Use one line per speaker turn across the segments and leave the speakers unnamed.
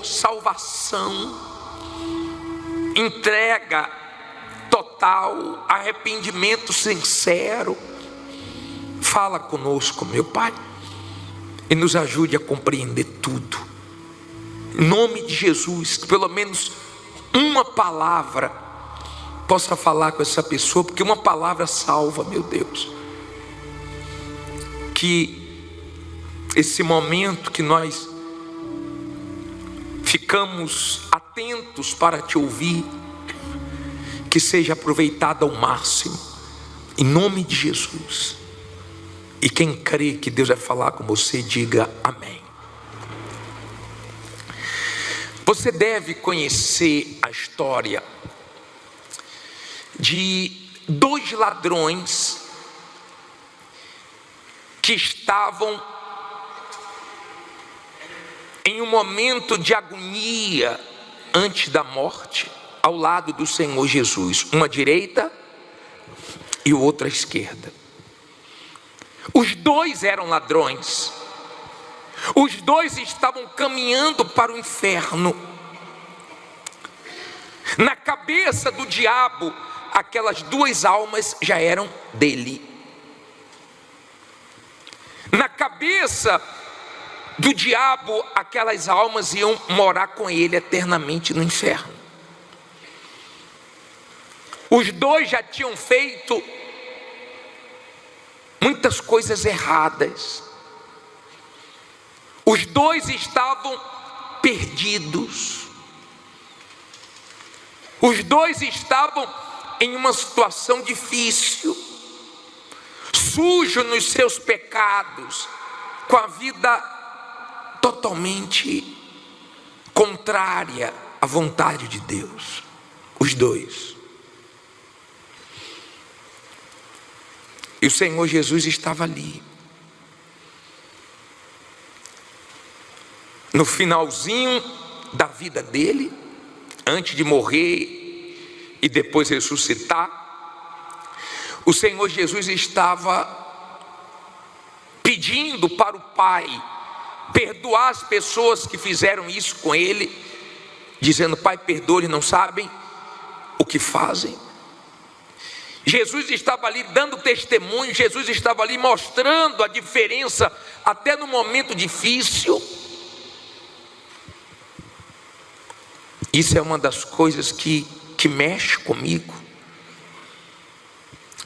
Senhor salvação, entrega total, arrependimento sincero. Fala conosco, meu Pai, e nos ajude a compreender tudo. Em nome de Jesus, que pelo menos uma palavra possa falar com essa pessoa, porque uma palavra salva, meu Deus. Que esse momento que nós ficamos atentos para te ouvir, que seja aproveitado ao máximo, em nome de Jesus. E quem crê que Deus vai falar com você, diga amém. Você deve conhecer a história de dois ladrões que estavam em um momento de agonia antes da morte, ao lado do Senhor Jesus, uma à direita e o outro à esquerda. Os dois eram ladrões, os dois estavam caminhando para o inferno. Na cabeça do diabo, aquelas duas almas já eram dele. Na cabeça do diabo, aquelas almas iam morar com ele eternamente no inferno. Os dois já tinham feito muitas coisas erradas. Os dois estavam perdidos. Os dois estavam em uma situação difícil, sujos nos seus pecados, com a vida totalmente contrária à vontade de Deus. Os dois. E o Senhor Jesus estava ali. No finalzinho da vida dele, antes de morrer e depois ressuscitar, o Senhor Jesus estava pedindo para o Pai perdoar as pessoas que fizeram isso com ele, dizendo: Pai, perdoe, não sabem o que fazem. Jesus estava ali dando testemunho, Jesus estava ali mostrando a diferença até no momento difícil. Isso é uma das coisas que mexe comigo,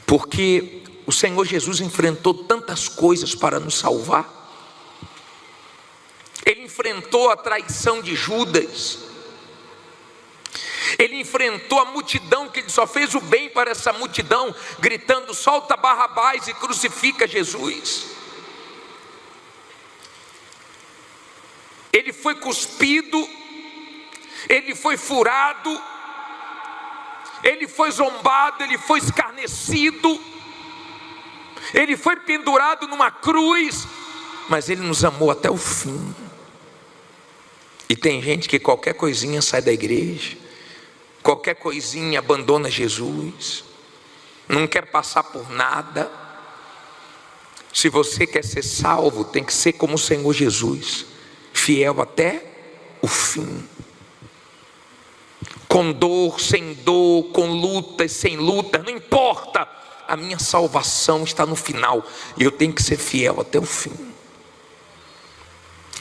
porque o Senhor Jesus enfrentou tantas coisas para nos salvar. Ele enfrentou a traição de Judas, ele enfrentou a multidão, que ele só fez o bem para essa multidão, gritando: solta Barrabás e crucifica Jesus. Ele foi cuspido, ele foi furado, ele foi zombado, ele foi escarnecido, ele foi pendurado numa cruz, mas ele nos amou até o fim. E tem gente que qualquer coisinha sai da igreja, qualquer coisinha abandona Jesus, não quer passar por nada. Se você quer ser salvo, tem que ser como o Senhor Jesus, fiel até o fim. Com dor, sem dor, com lutas, sem lutas, não importa, a minha salvação está no final, e eu tenho que ser fiel até o fim.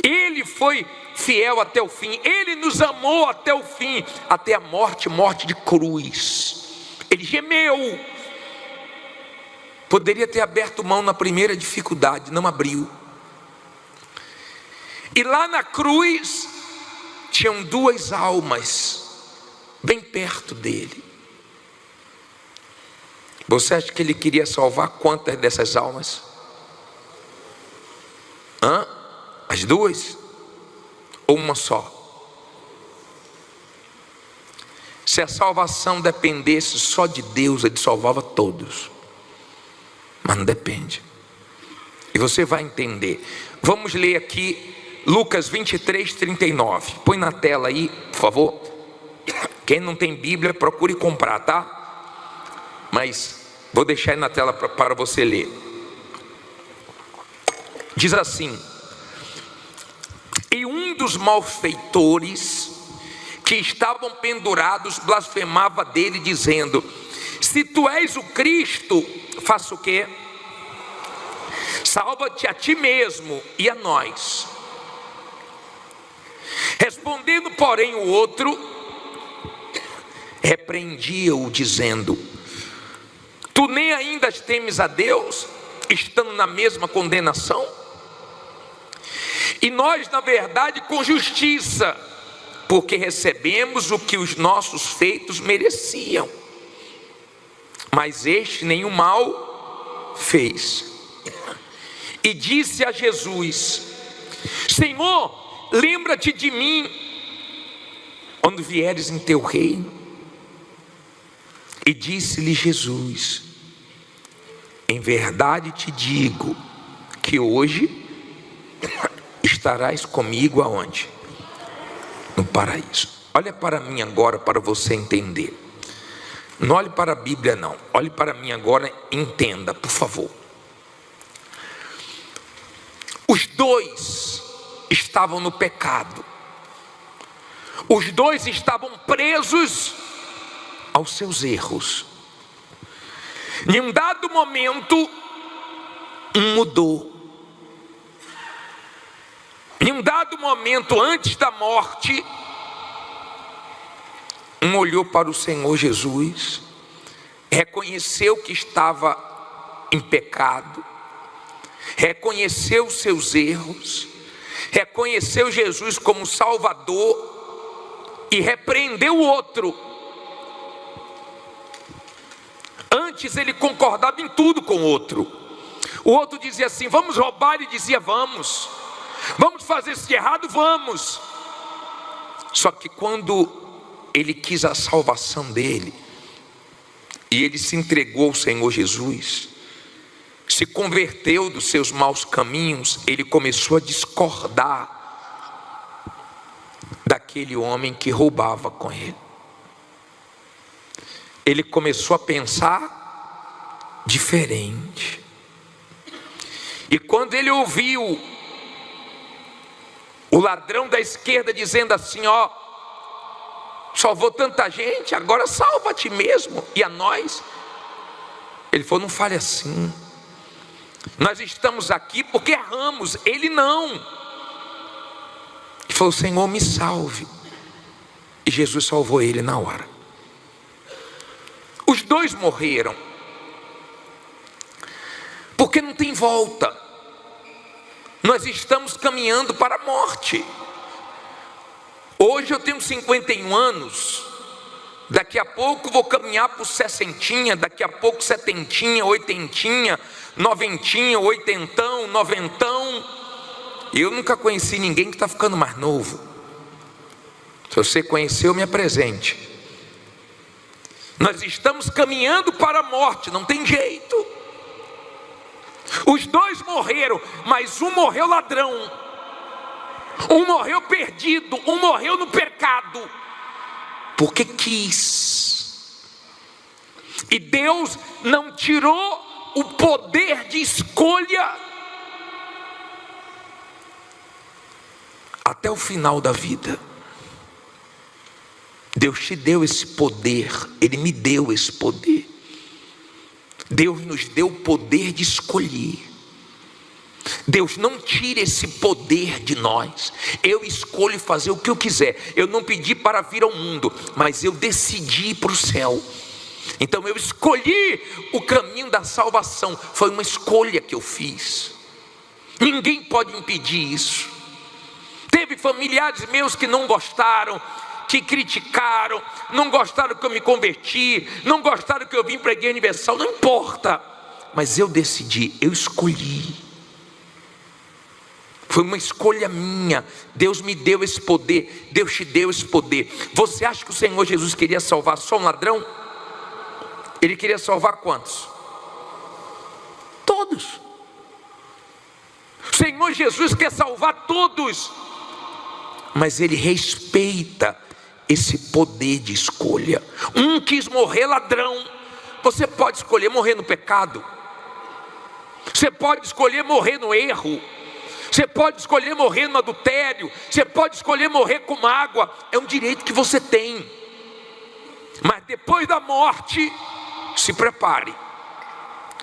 Ele foi fiel até o fim, ele nos amou até o fim, até a morte, morte de cruz. Ele gemeu, poderia ter aberto mão na primeira dificuldade, não abriu. E lá na cruz tinham duas almas bem perto dele. Você acha que ele queria salvar quantas dessas almas? As duas? Ou uma só? Se a salvação dependesse só de Deus, ele salvava todos. Mas não depende. E você vai entender. Vamos ler aqui Lucas 23, 39. Põe na tela aí, por favor. Quem não tem Bíblia, procure comprar, tá? Mas vou deixar aí na tela para você ler. Diz assim: e um dos malfeitores que estavam pendurados blasfemava dele, dizendo: se tu és o Cristo, faça o quê? Salva-te a ti mesmo e a nós. Respondendo, porém, o outro repreendia-o, dizendo: tu nem ainda temes a Deus, estando na mesma condenação? E nós, na verdade, com justiça, porque recebemos o que os nossos feitos mereciam. Mas este nenhum mal fez. E disse a Jesus: Senhor, lembra-te de mim quando vieres em teu reino. E disse-lhe Jesus: em verdade te digo que hoje estarás comigo aonde? No paraíso. Olha para mim agora para você entender. Não olhe para a Bíblia não. Olhe para mim agora e entenda, por favor. Os dois estavam no pecado. Os dois estavam presos aos seus erros. Em um dado momento, um mudou. Em um dado momento, antes da morte, um olhou para o Senhor Jesus, reconheceu que estava em pecado, reconheceu os seus erros, reconheceu Jesus como Salvador e repreendeu o outro. Antes ele concordava em tudo com o outro. O outro dizia assim: vamos roubar, ele dizia: vamos. Vamos fazer isso de errado? Vamos. Só que quando ele quis a salvação dele, e ele se entregou ao Senhor Jesus, se converteu dos seus maus caminhos, ele começou a discordar daquele homem que roubava com ele. Ele começou a pensar diferente. E quando ele ouviu o ladrão da esquerda dizendo assim: ó, salvou tanta gente, agora salva a ti mesmo e a nós. Ele falou: não fale assim. Nós estamos aqui porque erramos, ele não. Ele falou: Senhor, me salve. E Jesus salvou ele na hora. Os dois morreram, porque não tem volta. Nós estamos caminhando para a morte. Hoje eu tenho 51 anos, daqui a pouco vou caminhar para o 60, daqui a pouco 70, 80, 90, 80, 90. Eu nunca conheci ninguém que está ficando mais novo. Se você conheceu, me apresente. Nós estamos caminhando para a morte, não tem jeito. Os dois morreram, mas um morreu ladrão, um morreu perdido, um morreu no pecado, porque quis. E Deus não tirou o poder de escolha até o final da vida. Deus te deu esse poder, Ele me deu esse poder. Deus nos deu o poder de escolher. Deus não tira esse poder de nós. Eu escolho fazer o que eu quiser. Eu não pedi para vir ao mundo, mas eu decidi ir para o céu. Então eu escolhi o caminho da salvação. Foi uma escolha que eu fiz. Ninguém pode impedir isso. Teve familiares meus que não gostaram, que criticaram, não gostaram que eu me converti, não gostaram que eu vim para a Igreja Universal, não importa, mas eu decidi, eu escolhi. Foi uma escolha minha. Deus me deu esse poder, Deus te deu esse poder. Você acha que o Senhor Jesus queria salvar só um ladrão? Ele queria salvar quantos? Todos. O Senhor Jesus quer salvar todos, mas Ele respeita esse poder de escolha. Um quis morrer ladrão. Você pode escolher morrer no pecado. Você pode escolher morrer no erro. Você pode escolher morrer no adultério, você pode escolher morrer com mágoa, é um direito que você tem. Mas depois da morte, se prepare,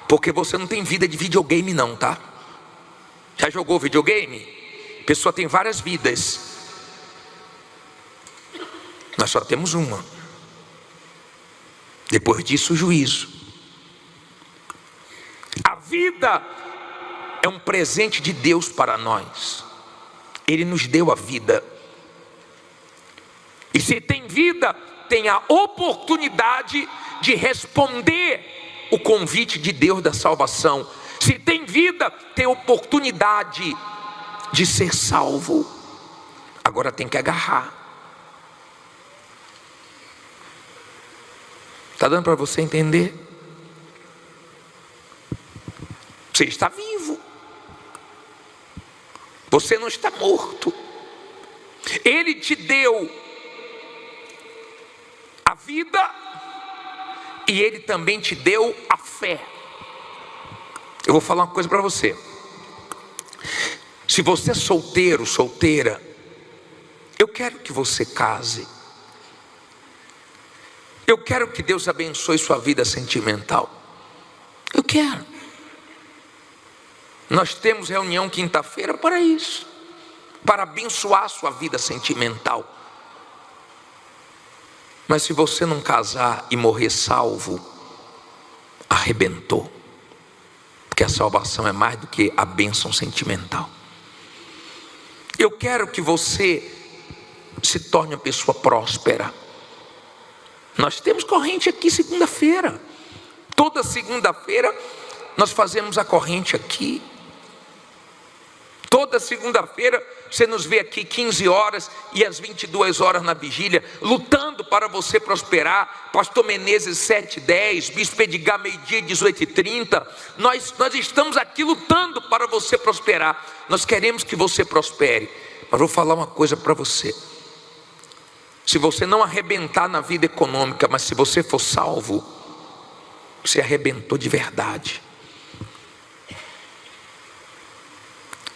porque você não tem vida de videogame não, tá? Já jogou videogame? A pessoa tem várias vidas, nós só temos uma. Depois disso, o juízo. A vida é um presente de Deus para nós. Ele nos deu a vida. E se tem vida, tem a oportunidade de responder o convite de Deus da salvação. Se tem vida, tem oportunidade de ser salvo. Agora tem que agarrar. Está dando para você entender? Você está vivo. Você não está morto. Ele te deu a vida e Ele também te deu a fé. Eu vou falar uma coisa para você. Se você é solteiro, solteira, eu quero que você case. Eu quero que Deus abençoe sua vida sentimental. Eu quero. Nós temos reunião quinta-feira para isso, para abençoar sua vida sentimental. Mas se você não casar e morrer salvo, arrebentou. Porque a salvação é mais do que a bênção sentimental. Eu quero que você se torne uma pessoa próspera. Nós temos corrente aqui segunda-feira. Toda segunda-feira nós fazemos a corrente aqui. Toda segunda-feira você nos vê aqui 15 horas e às 22 horas na vigília, lutando para você prosperar. Pastor Menezes 7h10, Bispo Edgar meio-dia 18h30. Nós estamos aqui lutando para você prosperar. Nós queremos que você prospere. Mas vou falar uma coisa para você. Se você não arrebentar na vida econômica, mas se você for salvo, você arrebentou de verdade.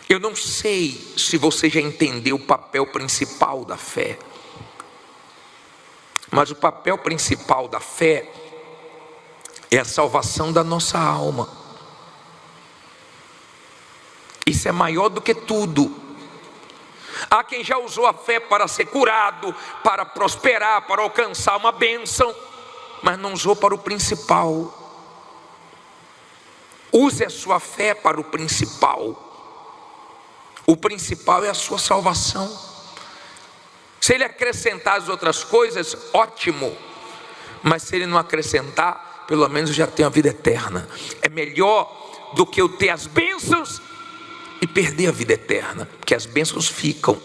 Eu não sei se você já entendeu o papel principal da fé, mas o papel principal da fé é a salvação da nossa alma. Isso é maior do que tudo. Há quem já usou a fé para ser curado, para prosperar, para alcançar uma bênção, mas não usou para o principal. Use a sua fé para o principal. O principal é a sua salvação. Se ele acrescentar as outras coisas, ótimo. Mas se ele não acrescentar, pelo menos eu já tenho a vida eterna. É melhor do que eu ter as bênçãos e perder a vida eterna, porque as bênçãos ficam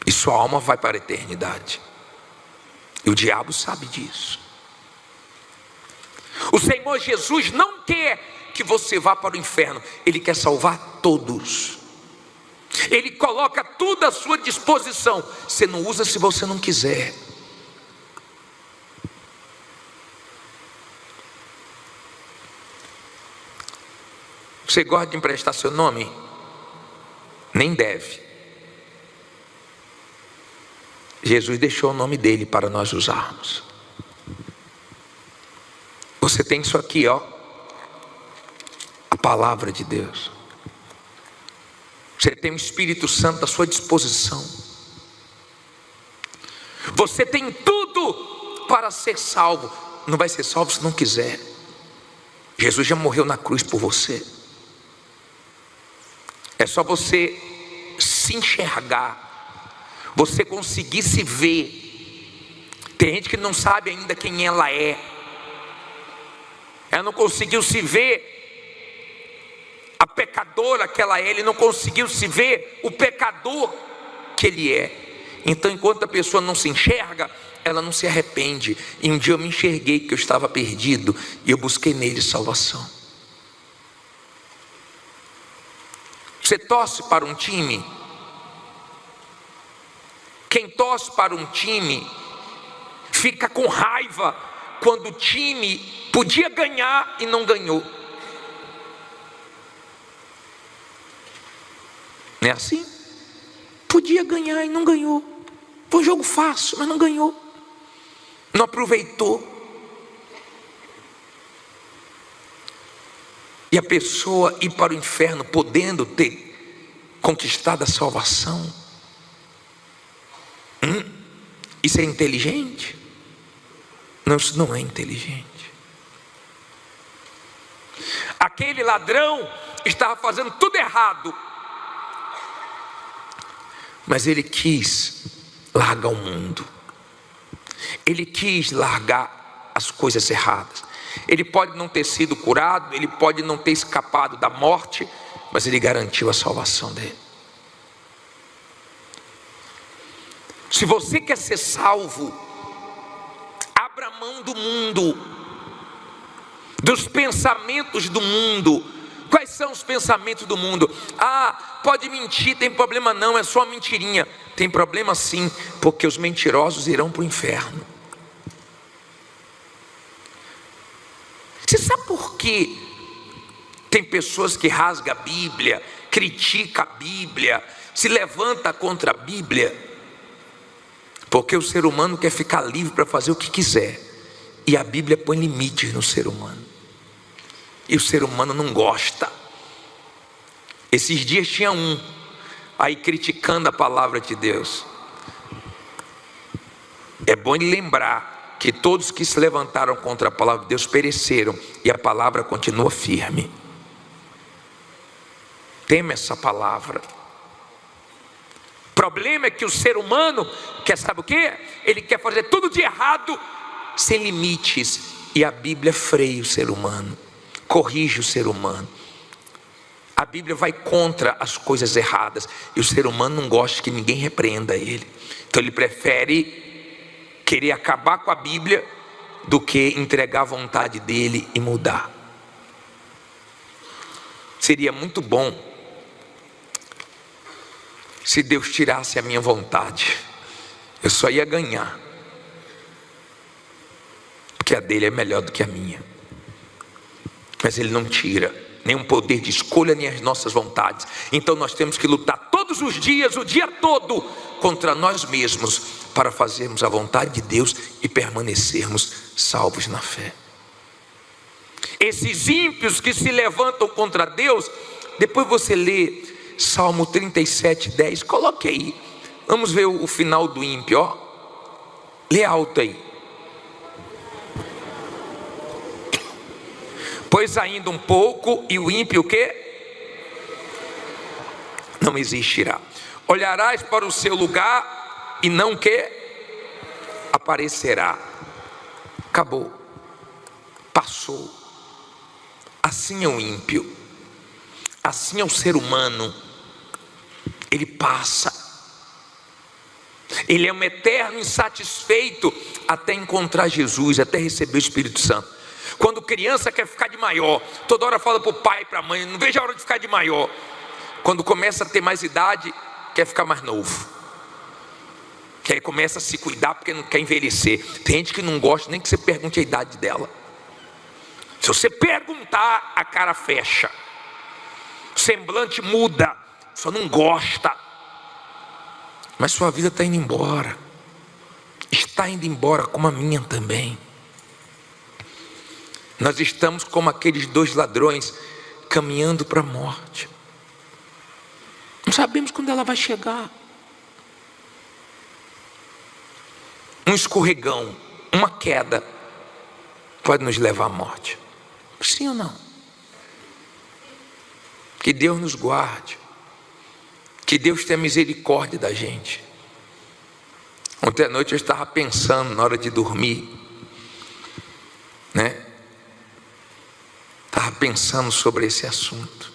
e sua alma vai para a eternidade. E o diabo sabe disso. O Senhor Jesus não quer que você vá para o inferno. Ele quer salvar todos. Ele coloca tudo à sua disposição. Você não usa se você não quiser. Você gosta de emprestar seu nome? Nem deve. Jesus deixou o nome dele para nós usarmos. Você tem isso aqui, ó, a palavra de Deus. Você tem o Espírito Santo à sua disposição. Você tem tudo para ser salvo. Não vai ser salvo se não quiser. Jesus já morreu na cruz por você. É só você se enxergar, você conseguir se ver. Tem gente que não sabe ainda quem ela é. Ela não conseguiu se ver a pecadora que ela é. Ele não conseguiu se ver o pecador que ele é. Então, enquanto a pessoa não se enxerga, ela não se arrepende. E um dia eu me enxerguei que eu estava perdido e eu busquei nele salvação. Você torce para um time? Quem torce para um time fica com raiva quando o time podia ganhar e não ganhou. Não é assim? Podia ganhar e não ganhou. Foi um jogo fácil, mas não ganhou. Não aproveitou. E a pessoa ir para o inferno podendo ter conquistado a salvação. Isso é inteligente? Não, isso não é inteligente. Aquele ladrão estava fazendo tudo errado, mas ele quis largar o mundo. Ele quis largar as coisas erradas. Ele pode não ter sido curado, ele pode não ter escapado da morte, mas ele garantiu a salvação dele. Se você quer ser salvo, abra mão do mundo, dos pensamentos do mundo. Quais são os pensamentos do mundo? Ah, pode mentir, tem problema não, é só uma mentirinha. Tem problema sim, porque os mentirosos irão para o inferno. Você sabe por que tem pessoas que rasgam a Bíblia, criticam a Bíblia, se levanta contra a Bíblia? Porque o ser humano quer ficar livre para fazer o que quiser, e a Bíblia põe limites no ser humano, e o ser humano não gosta. Esses dias tinha um aí criticando a palavra de Deus. É bom lembrar que todos que se levantaram contra a palavra de Deus pereceram, e a palavra continua firme. Tema essa palavra. O problema é que o ser humano quer, sabe o quê? Ele quer fazer tudo de errado, sem limites, e a Bíblia freia o ser humano, corrige o ser humano. A Bíblia vai contra as coisas erradas, e o ser humano não gosta que ninguém repreenda ele. Então ele prefere querer acabar com a Bíblia do que entregar a vontade dele e mudar. Seria muito bom se Deus tirasse a minha vontade. Eu só ia ganhar, porque a dele é melhor do que a minha. Mas ele não tira nem um poder de escolha, nem as nossas vontades. Então nós temos que lutar todos os dias, o dia todo, contra nós mesmos, para fazermos a vontade de Deus e permanecermos salvos na fé. Esses ímpios que se levantam contra Deus, depois você lê Salmo 37:10, coloque aí, vamos ver o final do ímpio, ó. Lê alto aí. Pois ainda um pouco, e o ímpio o quê? Não existirá. Olharás para o seu lugar e não que aparecerá. Acabou, passou. Assim é o ímpio, assim é o ser humano. Ele passa, ele é um eterno insatisfeito até encontrar Jesus, até receber o Espírito Santo. Quando criança quer ficar de maior, toda hora fala para o pai e para a mãe, não vejo a hora de ficar de maior. Quando começa a ter mais idade, quer ficar mais novo, que aí começa a se cuidar porque não quer envelhecer. Tem gente que não gosta nem que você pergunte a idade dela. Se você perguntar, a cara fecha, o semblante muda, só não gosta. Mas sua vida está indo embora, está indo embora como a minha também. Nós estamos como aqueles dois ladrões caminhando para a morte. Não sabemos quando ela vai chegar. Um escorregão, uma queda pode nos levar à morte. Sim ou não? Que Deus nos guarde, que Deus tenha misericórdia da gente. Ontem à noite eu estava pensando na hora de dormir, né? Estava pensando sobre esse assunto.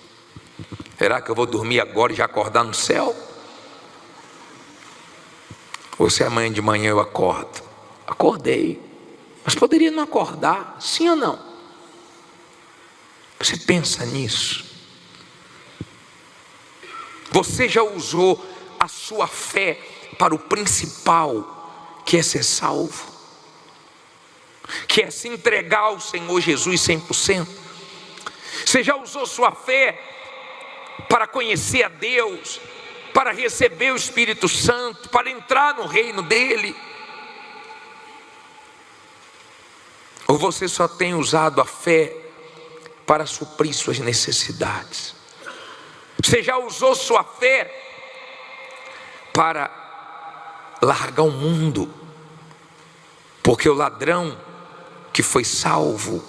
Será que eu vou dormir agora e já acordar no céu? Ou se amanhã de manhã eu acordo? Acordei, mas poderia não acordar, sim ou não? Você pensa nisso? Você já usou a sua fé para o principal, que é ser salvo, que é se entregar ao Senhor Jesus 100%? Você já usou sua fé para conhecer a Deus, para receber o Espírito Santo, para entrar no reino dele? Ou você só tem usado a fé para suprir suas necessidades? Você já usou sua fé para largar o mundo? Porque o ladrão que foi salvo,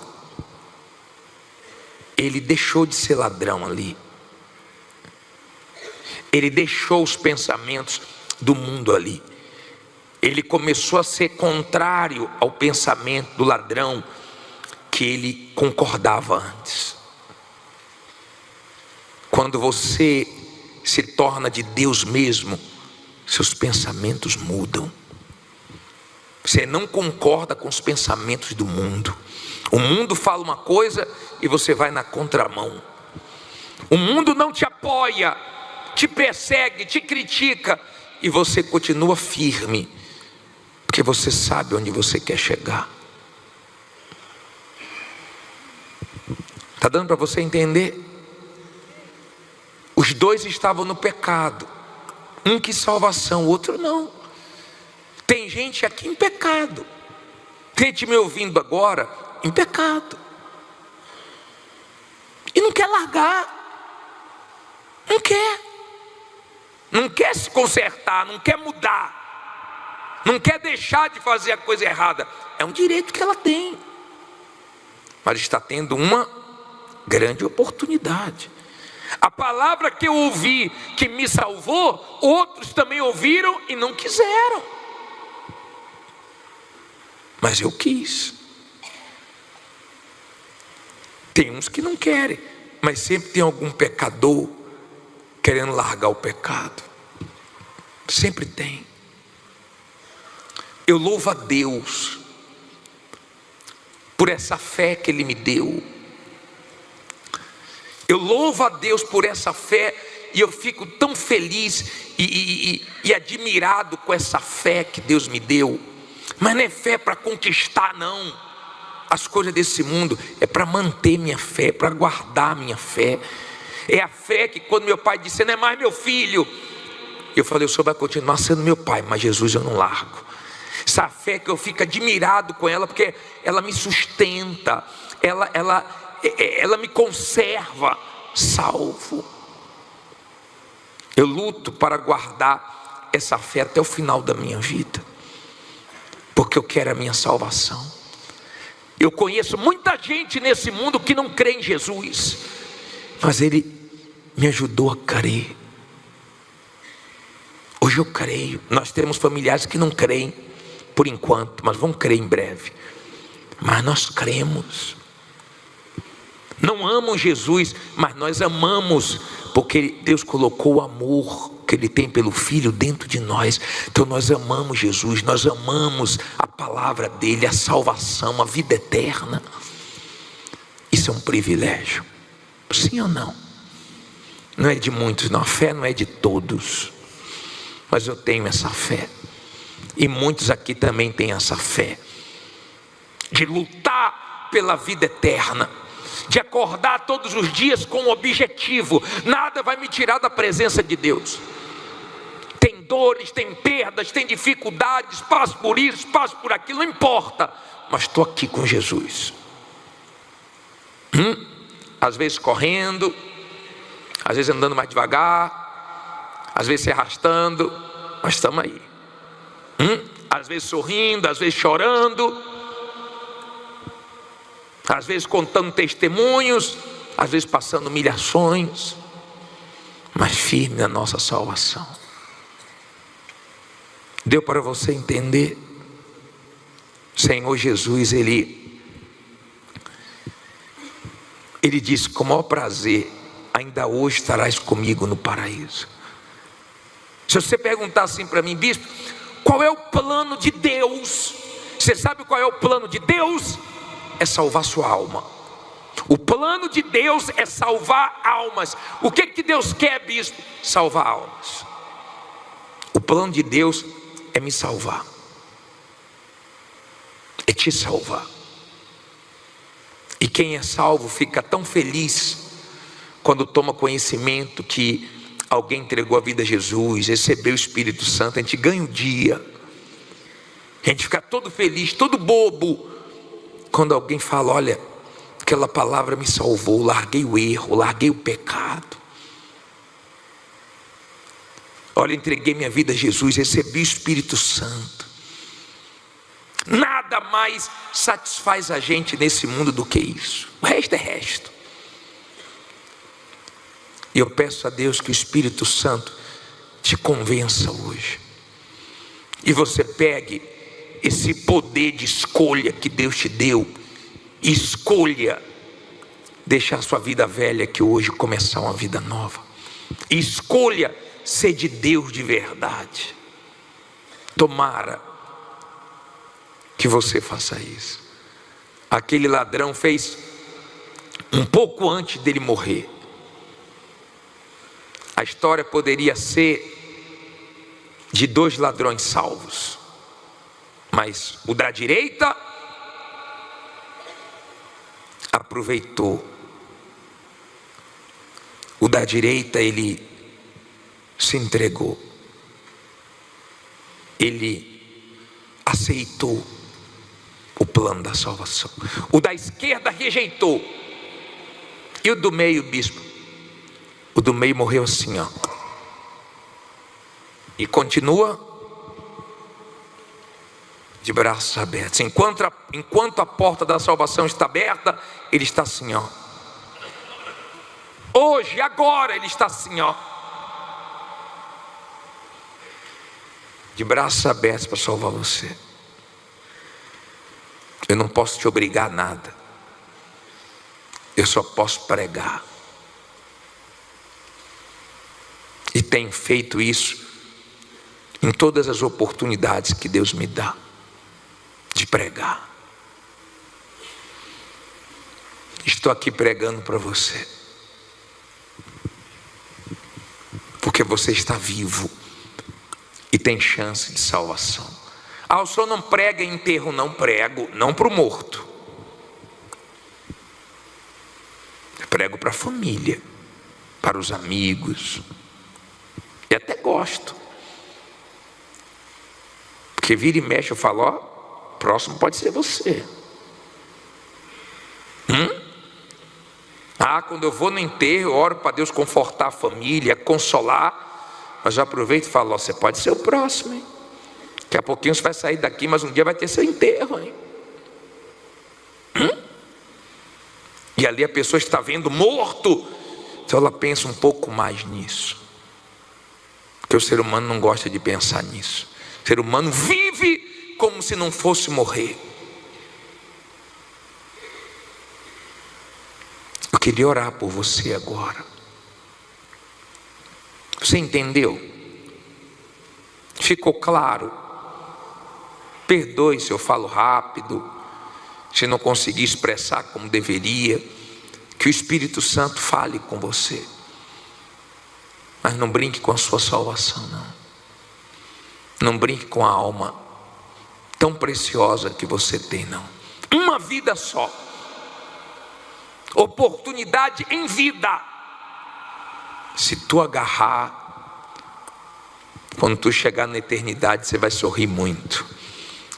ele deixou de ser ladrão ali. Ele deixou os pensamentos do mundo ali. Ele começou a ser contrário ao pensamento do ladrão que ele concordava antes. Quando você se torna de Deus mesmo, seus pensamentos mudam. Você não concorda com os pensamentos do mundo. O mundo fala uma coisa e você vai na contramão. O mundo não te apoia, te persegue, te critica, e você continua firme, porque você sabe onde você quer chegar. Está dando para você entender? Os dois estavam no pecado. Um quis salvação, o outro não. Tem gente aqui em pecado. Tem gente me ouvindo agora em pecado. E não quer largar. Não quer. Não quer se consertar, não quer mudar. Não quer deixar de fazer a coisa errada. É um direito que ela tem. Mas está tendo uma grande oportunidade. A palavra que eu ouvi, que me salvou, outros também ouviram e não quiseram. Mas eu quis. Tem uns que não querem, mas sempre tem algum pecador querendo largar o pecado. Sempre tem. Eu louvo a Deus por essa fé que Ele me deu. Eu louvo a Deus por essa fé, e eu fico tão feliz e admirado com essa fé que Deus me deu. Mas não é fé para conquistar, não, as coisas desse mundo. É para manter minha fé, para guardar minha fé. É a fé que quando meu pai disse: não é mais meu filho, eu falei: o senhor vai continuar sendo meu pai, mas Jesus eu não largo. Essa fé que eu fico admirado com ela, porque ela me sustenta, ela me conserva salvo. Eu luto para guardar essa fé até o final da minha vida, porque eu quero a minha salvação. Eu conheço muita gente nesse mundo que não crê em Jesus, mas Ele me ajudou a crer. Hoje eu creio. Nós temos familiares que não creem por enquanto, mas vão crer em breve. Mas nós cremos. Não amam Jesus, mas nós amamos, porque Deus colocou o amor que Ele tem pelo Filho dentro de nós. Então nós amamos Jesus, nós amamos a palavra dEle, a salvação, a vida eterna. Isso é um privilégio, sim ou não? Não é de muitos, não, a fé não é de todos, mas eu tenho essa fé, e muitos aqui também têm essa fé, de lutar pela vida eterna, de acordar todos os dias com um objetivo. Nada vai me tirar da presença de Deus. Tem dores, tem perdas, tem dificuldades, passo por isso, passo por aquilo, não importa, mas estou aqui com Jesus. Às vezes correndo, às vezes andando mais devagar, às vezes se arrastando, mas estamos aí. Às vezes sorrindo, às vezes chorando, às vezes contando testemunhos, às vezes passando humilhações, mas firme na nossa salvação. Deu para você entender? Senhor Jesus, Ele disse: com o maior prazer, ainda hoje estarás comigo no paraíso. Se você perguntar assim para mim: bispo, qual é o plano de Deus? Você sabe qual é o plano de Deus? É salvar sua alma. O plano de Deus é salvar almas. O que Deus quer, bispo? Salvar almas. O plano de Deus é me salvar, é te salvar. E quem é salvo fica tão feliz quando toma conhecimento que Alguém entregou a vida a Jesus, recebeu o Espírito Santo, a gente ganha o dia. A gente fica todo feliz, todo bobo, quando alguém fala: olha, aquela palavra me salvou, larguei o erro, larguei o pecado. Olha, entreguei minha vida a Jesus, recebi o Espírito Santo. Nada mais satisfaz a gente nesse mundo do que isso. O resto é resto. E eu peço a Deus que o Espírito Santo te convença hoje. E você pegue esse poder de escolha que Deus te deu. E escolha deixar sua vida velha aqui hoje, começar uma vida nova. E escolha ser de Deus de verdade. Tomara que você faça isso. Aquele ladrão fez um pouco antes dele morrer. A história poderia ser de 2 ladrões salvos, mas o da direita aproveitou. O da direita, ele se entregou. Ele aceitou o plano da salvação. O da esquerda rejeitou. E o do meio, bispo? O do meio morreu assim, ó. E continua de braços abertos. Enquanto a porta da salvação está aberta, ele está assim, ó. Hoje, agora, ele está assim, ó. De braços abertos para salvar você. Eu não posso te obrigar a nada. Eu só posso pregar. E tenho feito isso em todas as oportunidades que Deus me dá de pregar. Estou aqui pregando para você, porque você está vivo e tem chance de salvação. Ah, o senhor não prega em enterro? Não prego, não para o morto. Eu prego para a família, para os amigos. E até gosto. Porque vira e mexe eu falo: ó, próximo pode ser você. Ah, quando eu vou no enterro, eu oro para Deus confortar a família, consolar. Mas eu aproveito e falo: ó, você pode ser o próximo, hein? Daqui a pouquinho você vai sair daqui, mas um dia vai ter seu enterro, hein? E ali a pessoa está vendo morto. Então ela pensa um pouco mais nisso. Porque o ser humano não gosta de pensar nisso. O ser humano vive como se não fosse morrer. Eu queria orar por você agora. Você entendeu? Ficou claro? Perdoe se eu falo rápido, se não conseguir expressar como deveria. Que o Espírito Santo fale com você. Mas não brinque com a sua salvação, não. Não brinque com a alma tão preciosa que você tem, não. Uma vida só. Oportunidade em vida. Se tu agarrar, quando tu chegar na eternidade, você vai sorrir muito.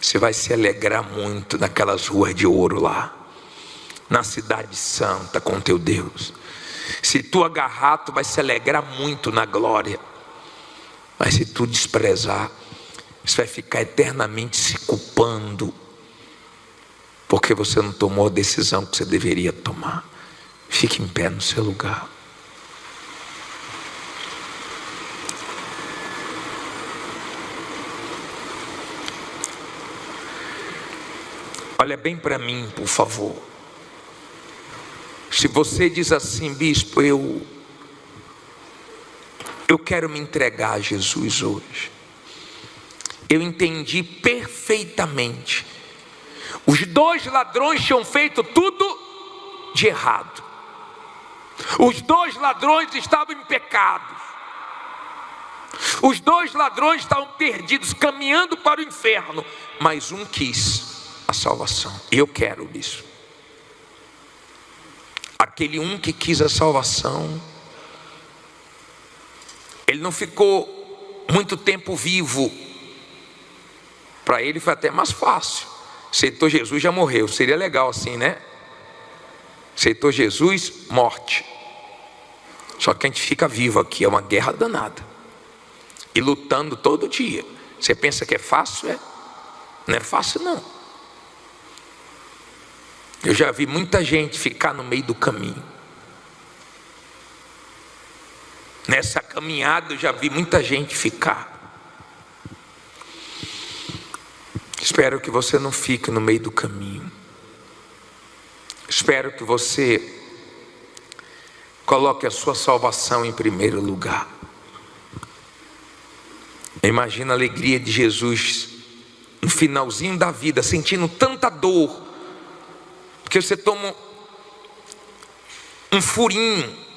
Você vai se alegrar muito naquelas ruas de ouro lá, na cidade santa com teu Deus. Se tu agarrar, tu vai se alegrar muito na glória. Mas se tu desprezar, você vai ficar eternamente se culpando, porque você não tomou a decisão que você deveria tomar. Fique em pé no seu lugar. Olha bem para mim, por favor. Se você diz assim: bispo, eu quero me entregar a Jesus hoje. Eu entendi perfeitamente. Os 2 ladrões tinham feito tudo de errado. Os 2 ladrões estavam em pecado. Os 2 ladrões estavam perdidos, caminhando para o inferno. Mas um quis a salvação. Eu quero isso. Aquele um que quis a salvação, Ele não ficou muito tempo vivo. Para ele foi até mais fácil. Aceitou Jesus, já morreu. Seria legal assim, né? Aceitou Jesus, morte. Só que a gente fica vivo aqui, é uma guerra danada. E lutando todo dia. Você pensa que é fácil? Não é fácil não. Eu já vi muita gente ficar no meio do caminho. Nessa caminhada eu já vi muita gente ficar. Espero que você não fique no meio do caminho. Espero que você coloque a sua salvação em primeiro lugar. Imagina a alegria de Jesus no finalzinho da vida, sentindo tanta dor, porque você toma um furinho.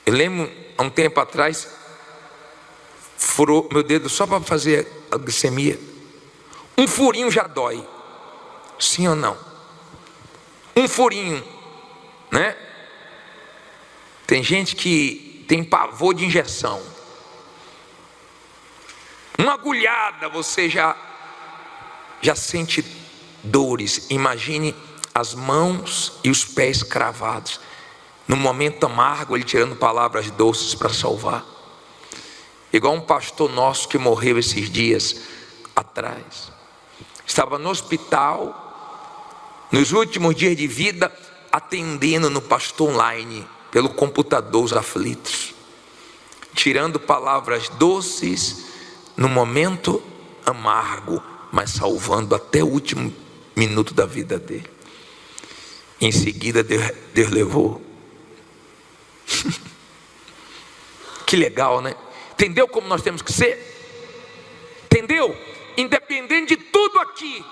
Eu lembro, há um tempo atrás, furou meu dedo só para fazer a glicemia. Um furinho já dói, sim ou não? Um furinho, né? Tem gente que tem pavor de injeção. Uma agulhada você já sente dores. Imagine as mãos e os pés cravados. No momento amargo, ele tirando palavras doces para salvar. Igual um pastor nosso que morreu esses dias atrás. Estava no hospital, nos últimos dias de vida, atendendo no pastor online, pelo computador, os aflitos. Tirando palavras doces, no momento amargo, mas salvando até o último minuto da vida dele. Em seguida, Deus levou. Que legal, né? Entendeu como nós temos que ser? Entendeu? Independente de tudo aqui,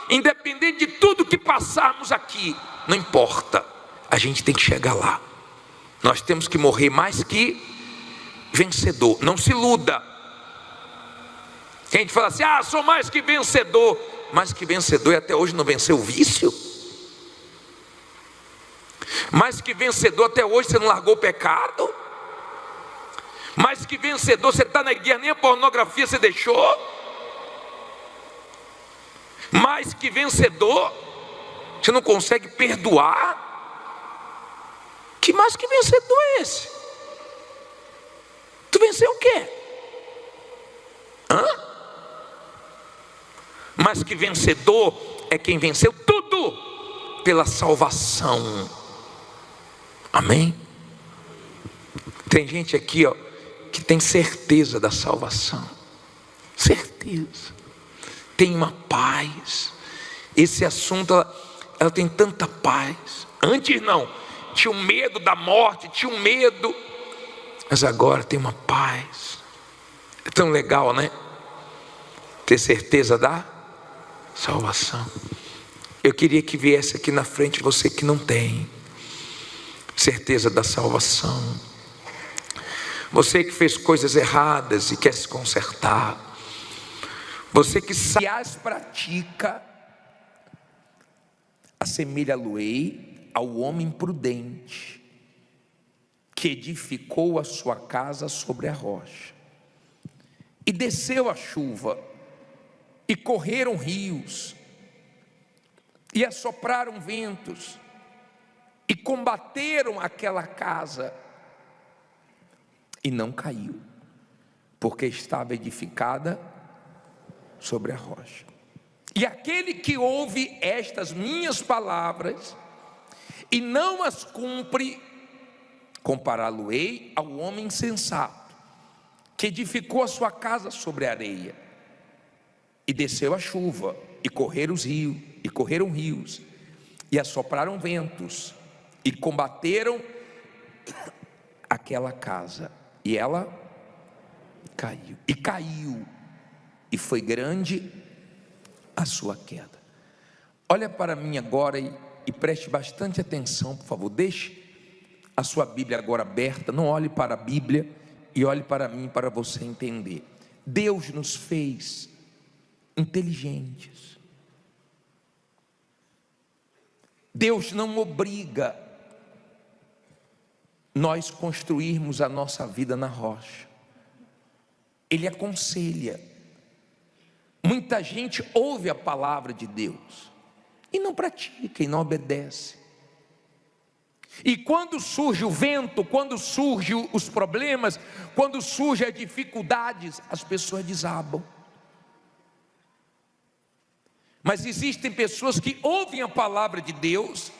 independente de tudo que passarmos aqui, não importa, a gente tem que chegar lá. Nós temos que morrer mais que vencedor. Não se iluda. A gente fala assim: sou mais que vencedor. Mais que vencedor e até hoje não venceu o vício. Mais que vencedor, até hoje você não largou o pecado. Mais que vencedor, você está na igreja, nem a pornografia você deixou. Mais que vencedor, você não consegue perdoar. Que mais que vencedor é esse? Tu venceu o quê? Mais que vencedor é quem venceu tudo pela salvação. Amém? Tem gente aqui, que tem certeza da salvação. Certeza. Tem uma paz. Esse assunto, ela tem tanta paz. Antes não, tinha um medo da morte, tinha um medo. Mas agora tem uma paz. É tão legal, né? Ter certeza da salvação. Eu queria que viesse aqui na frente você que não tem certeza da salvação. Você que fez coisas erradas e quer se consertar. Você que sabe, as pratica, assemelha-lo-ei ao homem prudente, que edificou a sua casa sobre a rocha. E desceu a chuva, e correram rios, e assopraram ventos, e combateram aquela casa, e não caiu, porque estava edificada sobre a rocha. E aquele que ouve estas minhas palavras e não as cumpre, compará-lo-ei ao homem insensato, que edificou a sua casa sobre a areia. E desceu a chuva, e correram rios, e assopraram ventos, e combateram aquela casa, e ela caiu, e foi grande a sua queda. Olha para mim agora e preste bastante atenção, por favor. Deixe a sua Bíblia agora aberta, não olhe para a Bíblia e olhe para mim para você entender. Deus nos fez inteligentes. Deus não obriga. nós construirmos a nossa vida na rocha. Ele aconselha. Muita gente ouve a palavra de Deus e não pratica, e não obedece. E quando surge o vento, quando surgem os problemas, quando surgem as dificuldades, as pessoas desabam. Mas existem pessoas que ouvem a palavra de Deus,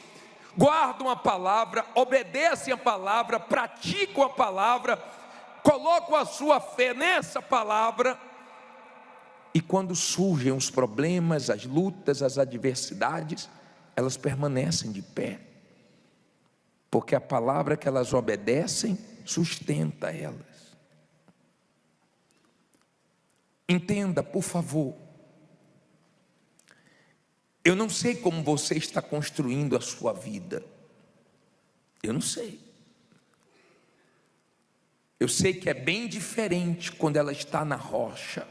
guardam a palavra, obedecem a palavra, praticam a palavra, colocam a sua fé nessa palavra, e quando surgem os problemas, as lutas, as adversidades, elas permanecem de pé, porque a palavra que elas obedecem sustenta elas. Entenda, por favor, eu não sei como você está construindo a sua vida, eu não sei. Eu sei que é bem diferente quando ela está na rocha.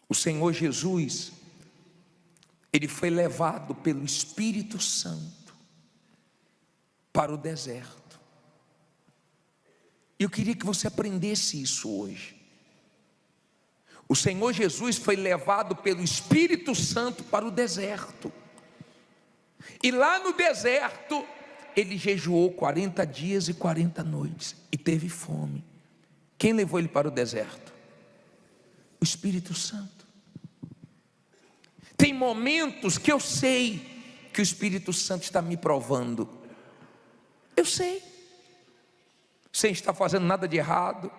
O Senhor Jesus, Ele foi levado pelo Espírito Santo para o deserto. E eu queria que você aprendesse isso hoje. O Senhor Jesus foi levado pelo Espírito Santo para o deserto. E lá no deserto, Ele jejuou 40 dias e 40 noites e teve fome. Quem levou Ele para o deserto? O Espírito Santo. Tem momentos que eu sei que o Espírito Santo está me provando. Eu sei. Sem estar fazendo nada de errado,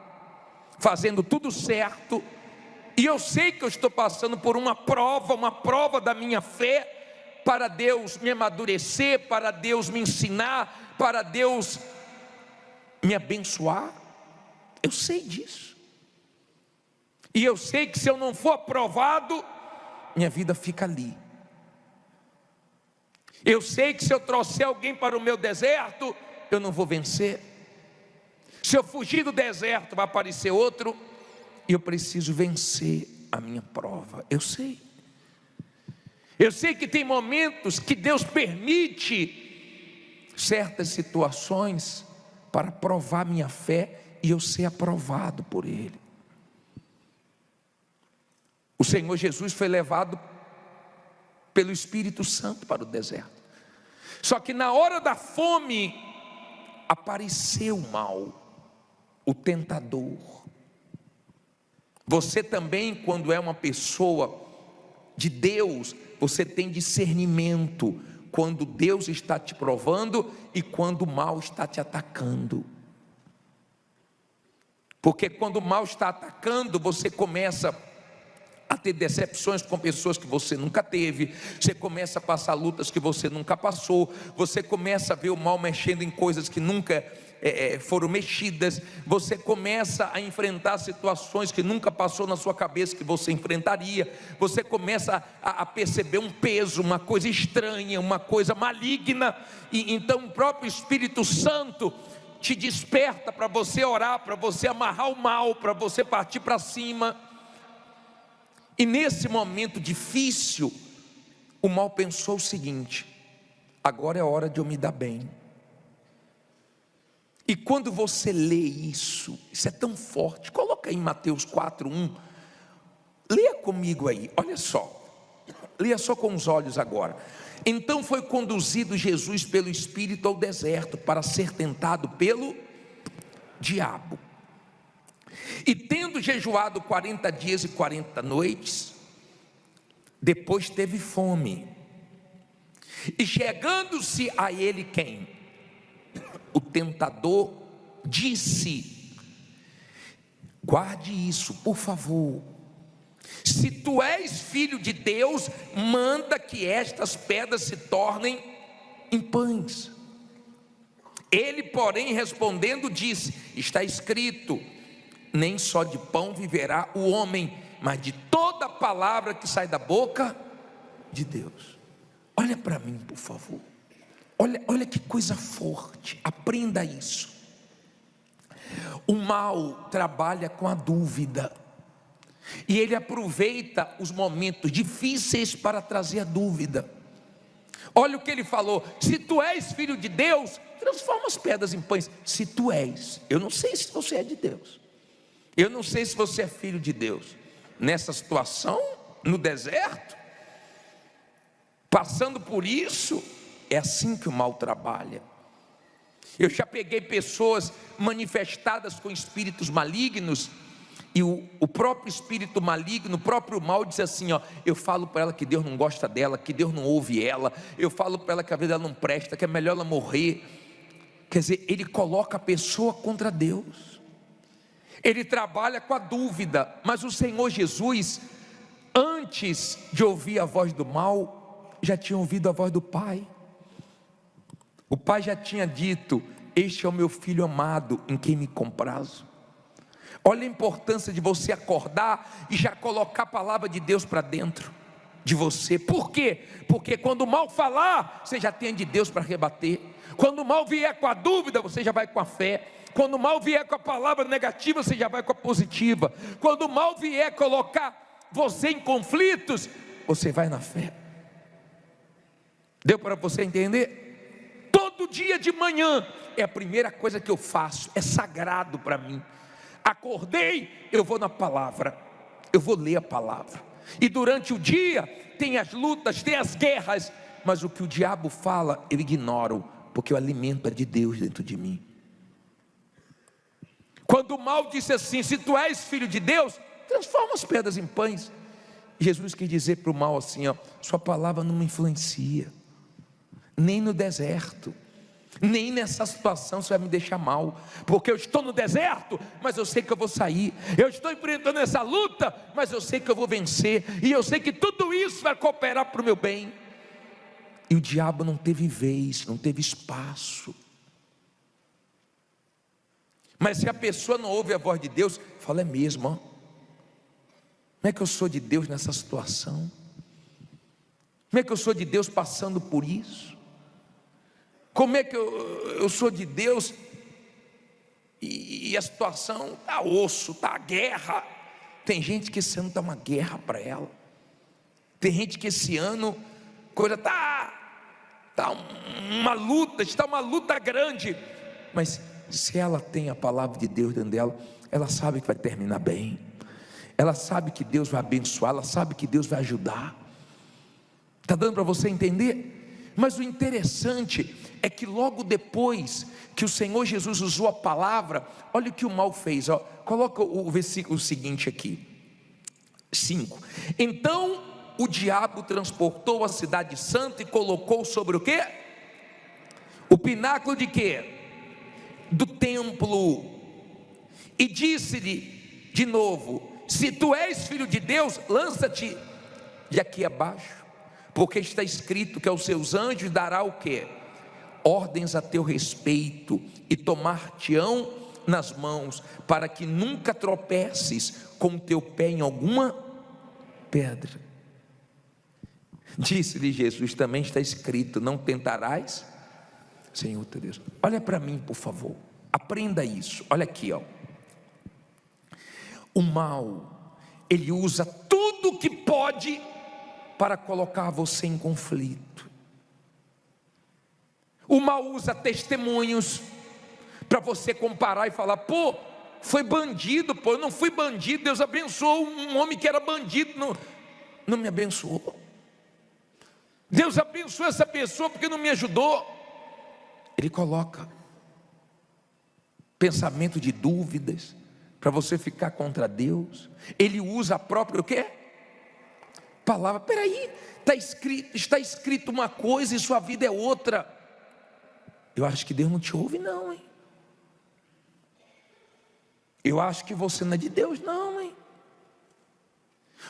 fazendo tudo certo. E eu sei que eu estou passando por uma prova da minha fé, para Deus me amadurecer, para Deus me ensinar, para Deus me abençoar. Eu sei disso. E eu sei que se eu não for aprovado, minha vida fica ali. Eu sei que se eu trouxer alguém para o meu deserto, eu não vou vencer. Se eu fugir do deserto, vai aparecer outro, e eu preciso vencer a minha prova. Eu sei que tem momentos que Deus permite certas situações para provar minha fé e eu ser aprovado por Ele. O Senhor Jesus foi levado pelo Espírito Santo para o deserto. Só que na hora da fome apareceu o mal, o tentador. Você também, quando é uma pessoa de Deus, você tem discernimento quando Deus está te provando e quando o mal está te atacando. Porque quando o mal está atacando, você começa a ter decepções com pessoas que você nunca teve, você começa a passar lutas que você nunca passou, você começa a ver o mal mexendo em coisas que nunca foram mexidas, você começa a enfrentar situações que nunca passou na sua cabeça que você enfrentaria, você começa a perceber um peso, uma coisa estranha, uma coisa maligna, e então o próprio Espírito Santo te desperta para você orar, para você amarrar o mal, para você partir para cima. E nesse momento difícil, o mal pensou o seguinte: agora é hora de eu me dar bem. E quando você lê isso é tão forte. Coloca aí em Mateus 4:1. Leia comigo aí, olha só. Leia só com os olhos agora. Então foi conduzido Jesus pelo Espírito ao deserto para ser tentado pelo diabo. E tendo jejuado 40 dias e 40 noites, depois teve fome. E chegando-se a ele quem? O tentador disse: guarde isso, por favor. Se tu és filho de Deus, manda que estas pedras se tornem em pães. Ele, porém, respondendo, disse: está escrito, nem só de pão viverá o homem, mas de toda palavra que sai da boca de Deus. Olha para mim, por favor. Olha que coisa forte, aprenda isso. O mal trabalha com a dúvida, e ele aproveita os momentos difíceis para trazer a dúvida. Olha o que ele falou: se tu és filho de Deus, transforma as pedras em pães. Se tu és, eu não sei se você é de Deus, eu não sei se você é filho de Deus, nessa situação, no deserto, passando por isso, é assim que o mal trabalha. Eu já peguei pessoas manifestadas com espíritos malignos, e o próprio espírito maligno, o próprio mal diz assim, ó, eu falo para ela que Deus não gosta dela, que Deus não ouve ela, eu falo para ela que a vida dela não presta, que é melhor ela morrer. Quer dizer, ele coloca a pessoa contra Deus, ele trabalha com a dúvida. Mas o Senhor Jesus, antes de ouvir a voz do mal, já tinha ouvido a voz do Pai. O Pai já tinha dito: este é o meu filho amado, em quem me comprazo. Olha a importância de você acordar e já colocar a palavra de Deus para dentro de você. Por quê? Porque quando o mal falar, você já tem de Deus para rebater. Quando o mal vier com a dúvida, você já vai com a fé. Quando o mal vier com a palavra negativa, você já vai com a positiva. Quando o mal vier colocar você em conflitos, você vai na fé. Deu para você entender? Todo dia de manhã é a primeira coisa que eu faço, é sagrado para mim. Acordei, eu vou na palavra, eu vou ler a palavra. E durante o dia tem as lutas, tem as guerras, mas o que o diabo fala eu ignoro, porque o alimento é de Deus dentro de mim. Quando o mal disse assim: se tu és filho de Deus, transforma as pedras em pães. Jesus quis dizer para o mal assim, ó, sua palavra não me influencia, nem no deserto, nem nessa situação você vai me deixar mal, porque eu estou no deserto, mas eu sei que eu vou sair. Eu estou enfrentando essa luta, mas eu sei que eu vou vencer, e eu sei que tudo isso vai cooperar para o meu bem. E o diabo não teve vez, não teve espaço. Mas se a pessoa não ouve a voz de Deus, fala: é mesmo, ó, como é que eu sou de Deus nessa situação? Como é que eu sou de Deus passando por isso? Como é que eu sou de Deus e a situação está osso, está guerra? Tem gente que esse ano está uma guerra para ela. Tem gente que esse ano coisa está uma luta, está uma luta grande. Mas se ela tem a palavra de Deus dentro dela, ela sabe que vai terminar bem. Ela sabe que Deus vai abençoar, ela sabe que Deus vai ajudar. Está dando para você entender? Mas o interessante é que logo depois que o Senhor Jesus usou a palavra, olha o que o mal fez, ó. Coloca o versículo seguinte aqui, 5. Então o diabo transportou a cidade santa e colocou sobre o quê? O pináculo de quê? Do templo. E disse-lhe de novo: se tu és filho de Deus, lança-te de aqui abaixo, porque está escrito que aos seus anjos dará o quê? Ordens a teu respeito, e tomar-te-ão nas mãos, para que nunca tropeces com o teu pé em alguma pedra. Disse-lhe Jesus: também está escrito: não tentarás Senhor teu Deus. Olha para mim, por favor, aprenda isso. Olha aqui, ó. O mal, ele usa tudo que pode para colocar você em conflito. O mal usa testemunhos para você comparar e falar: pô, foi bandido, pô, eu não fui bandido, Deus abençoou um homem que era bandido, não me abençoou. Deus abençoou essa pessoa porque não me ajudou. Ele coloca pensamento de dúvidas para você ficar contra Deus. Ele usa a própria o quê? Palavra. Peraí, está escrito uma coisa e sua vida é outra. Eu acho que Deus não te ouve não, hein? Eu acho que você não é de Deus não, hein?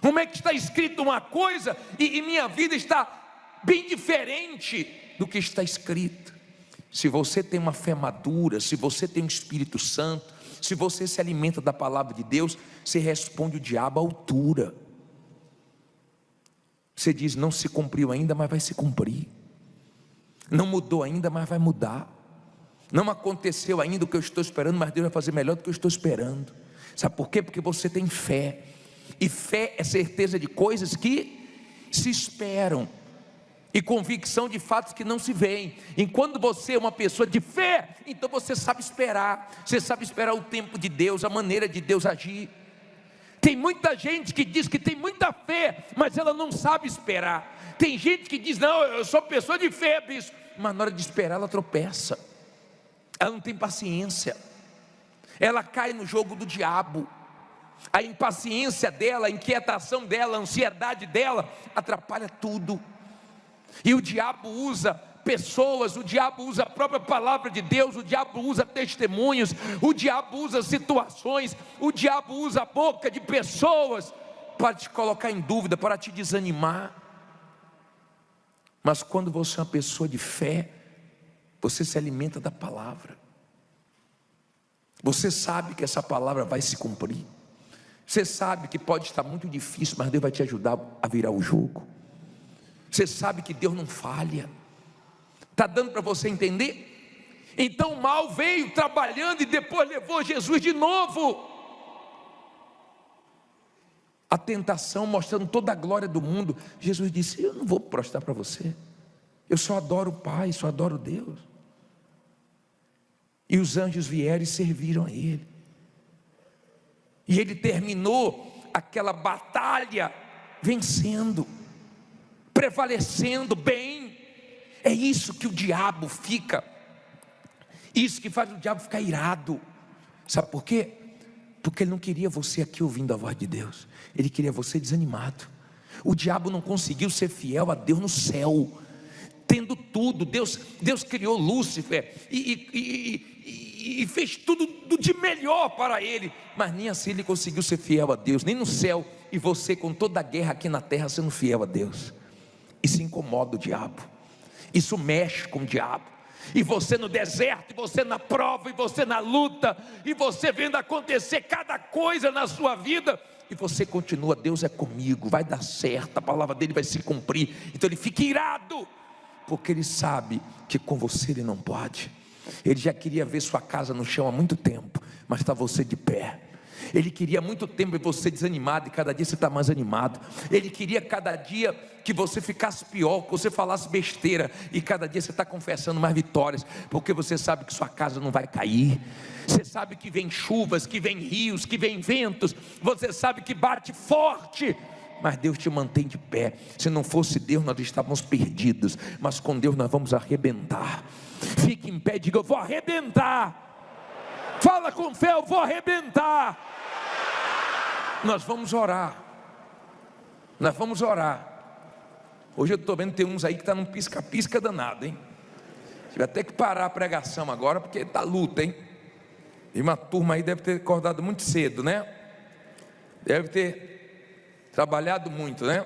Como é que está escrito uma coisa e minha vida está bem diferente do que está escrito? Se você tem uma fé madura, se você tem um Espírito Santo, se você se alimenta da palavra de Deus, você responde o diabo à altura. Você diz: não se cumpriu ainda, mas vai se cumprir. Não mudou ainda, mas vai mudar. Não aconteceu ainda o que eu estou esperando, mas Deus vai fazer melhor do que eu estou esperando. Sabe por quê? Porque você tem fé. E fé é certeza de coisas que se esperam. e convicção de fatos que não se veem. Enquanto você é uma pessoa de fé, então você sabe esperar o tempo de Deus, a maneira de Deus agir. Tem muita gente que diz que tem muita fé, mas ela não sabe esperar. Tem gente que diz, não, eu sou pessoa de fé, bispo, mas na hora de esperar ela tropeça, ela não tem paciência, ela cai no jogo do diabo. A impaciência dela, a inquietação dela, a ansiedade dela atrapalha tudo. E o diabo usa pessoas, o diabo usa a própria palavra de Deus, o diabo usa testemunhos, o diabo usa situações, o diabo usa a boca de pessoas para te colocar em dúvida, para te desanimar. Mas quando você é uma pessoa de fé, você se alimenta da palavra, você sabe que essa palavra vai se cumprir, você sabe que pode estar muito difícil, mas Deus vai te ajudar a virar o jogo. Você sabe que Deus não falha. Está dando para você entender? Então o mal veio trabalhando e depois levou Jesus de novo. A tentação mostrando toda a glória do mundo. Jesus disse, eu não vou prostrar para você, eu só adoro o Pai, só adoro Deus. E os anjos vieram e serviram a Ele. E Ele terminou aquela batalha vencendo, prevalecendo bem. É isso que o diabo fica, isso que faz o diabo ficar irado. Sabe por quê? Porque ele não queria você aqui ouvindo a voz de Deus, ele queria você desanimado. O diabo não conseguiu ser fiel a Deus no céu, tendo tudo. Deus criou Lúcifer e fez tudo de melhor para ele, mas nem assim ele conseguiu ser fiel a Deus, nem no céu. E você, com toda a guerra aqui na terra, sendo fiel a Deus. Isso incomoda o diabo, isso mexe com o diabo. E você no deserto, e você na prova, e você na luta, e você vendo acontecer cada coisa na sua vida, e você continua, Deus é comigo, vai dar certo, a palavra dele vai se cumprir. Então ele fica irado, porque ele sabe que com você ele não pode. Ele já queria ver sua casa no chão há muito tempo, mas está você de pé. Ele queria há muito tempo ver você desanimado, e cada dia você está mais animado. Ele queria cada dia que você ficasse pior, que você falasse besteira, e cada dia você está confessando mais vitórias, porque você sabe que sua casa não vai cair. Você sabe que vem chuvas, que vem rios, que vem ventos, você sabe que bate forte, mas Deus te mantém de pé. Se não fosse Deus, nós estávamos perdidos, mas com Deus nós vamos arrebentar. Fique em pé e diga, eu vou arrebentar. Fala com fé, eu vou arrebentar. Nós vamos orar. Nós vamos orar. Hoje eu estou vendo que tem uns aí que está num pisca-pisca danado, hein? Você vai ter que parar a pregação agora, porque está luta, hein? E uma turma aí deve ter acordado muito cedo, né? Deve ter trabalhado muito, né?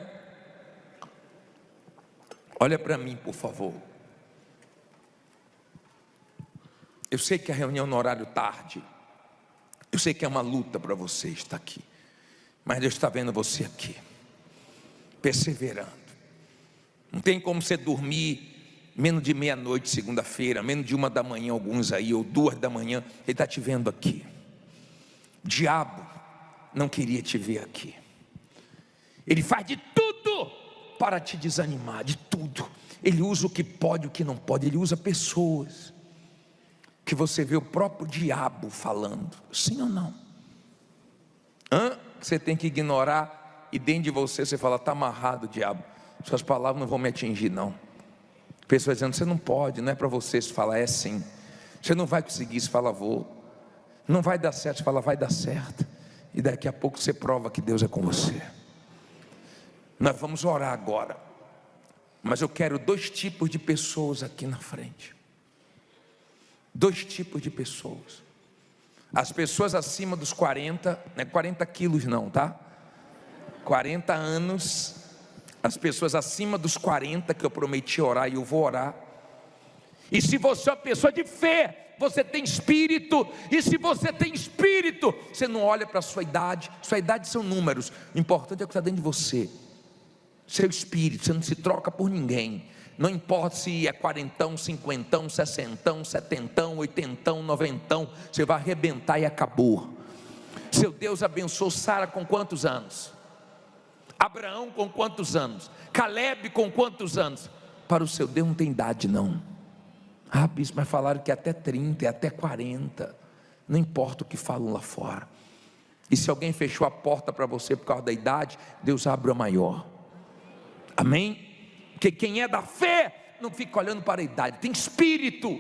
Olha para mim, por favor. Eu sei que a reunião no horário tarde, eu sei que é uma luta para você estar aqui, mas Deus está vendo você aqui, perseverando. Não tem como você dormir menos de meia-noite segunda-feira, menos de 1 da manhã, alguns aí, ou 2 da manhã, Ele está te vendo aqui. O diabo não queria te ver aqui. Ele faz de tudo para te desanimar, de tudo. Ele usa o que pode, o que não pode. Ele usa pessoas que você vê o próprio diabo falando, sim ou não? Você tem que ignorar, e dentro de você fala, está amarrado, diabo, suas palavras não vão me atingir não. Pessoas dizendo, você não pode, não é para você. Você fala, é sim. Você não vai conseguir, você fala, vou. Não vai dar certo, você fala, vai dar certo. E daqui a pouco você prova que Deus é com você. Nós vamos orar agora, mas eu quero 2 tipos de pessoas aqui na frente. 2 tipos de pessoas. As pessoas acima dos 40, não é 40 quilos não, tá? 40 anos. As pessoas acima dos 40, que eu prometi orar, e eu vou orar. E se você é uma pessoa de fé, você tem espírito. E se você tem espírito, você não olha para a sua idade. Sua idade são números, o importante é o que está dentro de você. Seu espírito, você não se troca por ninguém. Não importa se é 40, 50, 60, 70, 80, 90, você vai arrebentar e acabou. Seu Deus abençoou Sara com quantos anos? Abraão com quantos anos? Caleb com quantos anos? Para o seu Deus não tem idade não. Bispo, mas falaram que é até 30, é até 40. Não importa o que falam lá fora. E se alguém fechou a porta para você por causa da idade, Deus abre a maior. Amém? Porque quem é da fé não fica olhando para a idade, tem espírito.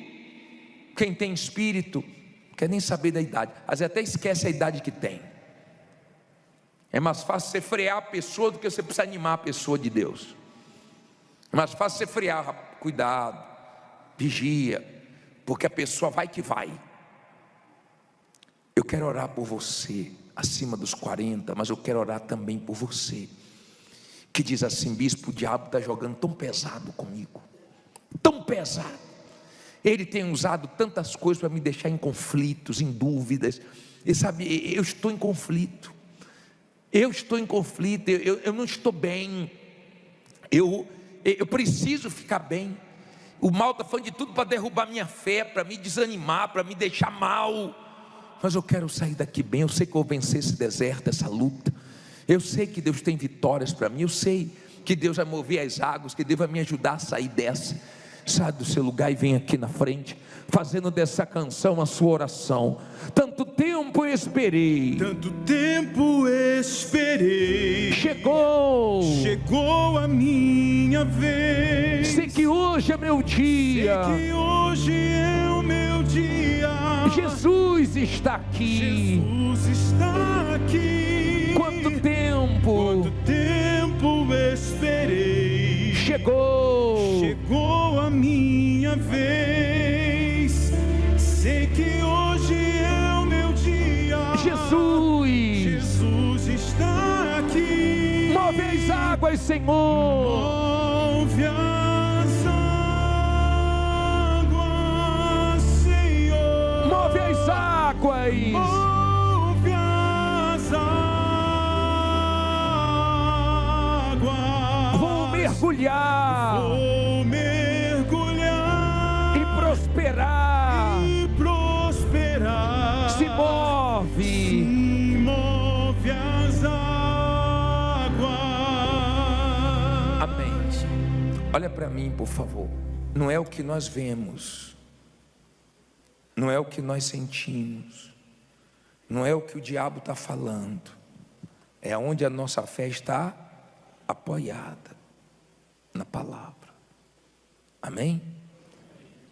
Quem tem espírito não quer nem saber da idade, às vezes até esquece a idade que tem. É mais fácil você frear a pessoa do que você precisa animar a pessoa de Deus. É mais fácil você frear, cuidado, vigia, porque a pessoa vai que vai. Eu quero orar por você acima dos 40, mas eu quero orar também por você que diz assim: bispo, o diabo está jogando tão pesado comigo, tão pesado. Ele tem usado tantas coisas para me deixar em conflitos, em dúvidas. E sabe, eu estou em conflito. Eu não estou bem. Eu preciso ficar bem. O mal está falando de tudo para derrubar minha fé, para me desanimar, para me deixar mal. Mas eu quero sair daqui bem. Eu sei que eu vou vencer esse deserto, essa luta. Eu sei que Deus tem vitórias para mim. Eu sei que Deus vai mover as águas, que Deus vai me ajudar a sair dessa. Sai do seu lugar e vem aqui na frente, fazendo dessa canção a sua oração. Tanto tempo esperei, chegou a minha vez. Sei que hoje é meu dia, Jesus está aqui. Quanto tempo esperei, chegou a minha vez. Sei que hoje é o meu dia. Jesus está aqui. Move as águas, Senhor. Move as águas, Senhor. Move as águas. Move as águas. Vou mergulhar e prosperar. Se move as águas. Amém. Olha para mim, por favor. Não é o que nós vemos, não é o que nós sentimos, não é o que o diabo está falando, é onde a nossa fé está apoiada na palavra. Amém?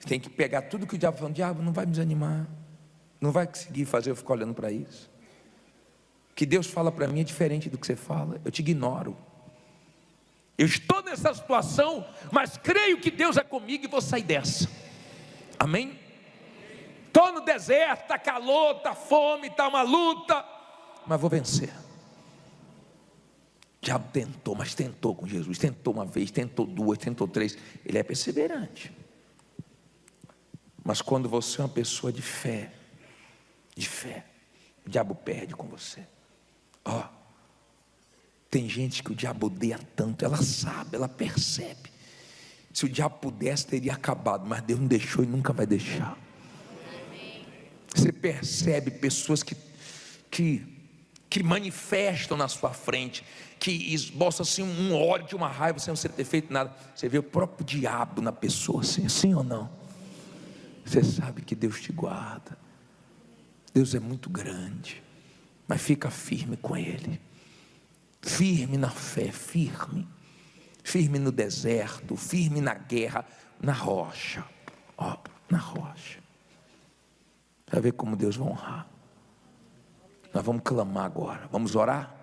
Tem que pegar tudo que o diabo fala. O diabo não vai me desanimar, não vai conseguir fazer eu ficar olhando para isso. O que Deus fala para mim é diferente do que você fala. Eu te ignoro. Eu estou nessa situação, mas creio que Deus é comigo e vou sair dessa. Amém? Estou no deserto, está calor, está fome, está uma luta, mas vou vencer. O diabo tentou, mas tentou com Jesus. Tentou uma vez, tentou duas, tentou três. Ele é perseverante. Mas quando você é uma pessoa de fé, o diabo perde com você. Tem gente que o diabo odeia tanto, ela sabe, ela percebe. Se o diabo pudesse, teria acabado, mas Deus não deixou e nunca vai deixar. Você percebe pessoas que manifestam na sua frente, que esboçam assim um ódio, uma raiva, sem você ter feito nada. Você vê o próprio diabo na pessoa, assim ou não? Você sabe que Deus te guarda. Deus é muito grande, mas fica firme com Ele. Firme na fé, firme no deserto, firme na guerra, na rocha. Na rocha. Vai ver como Deus vai honrar. Nós vamos clamar agora. Vamos orar?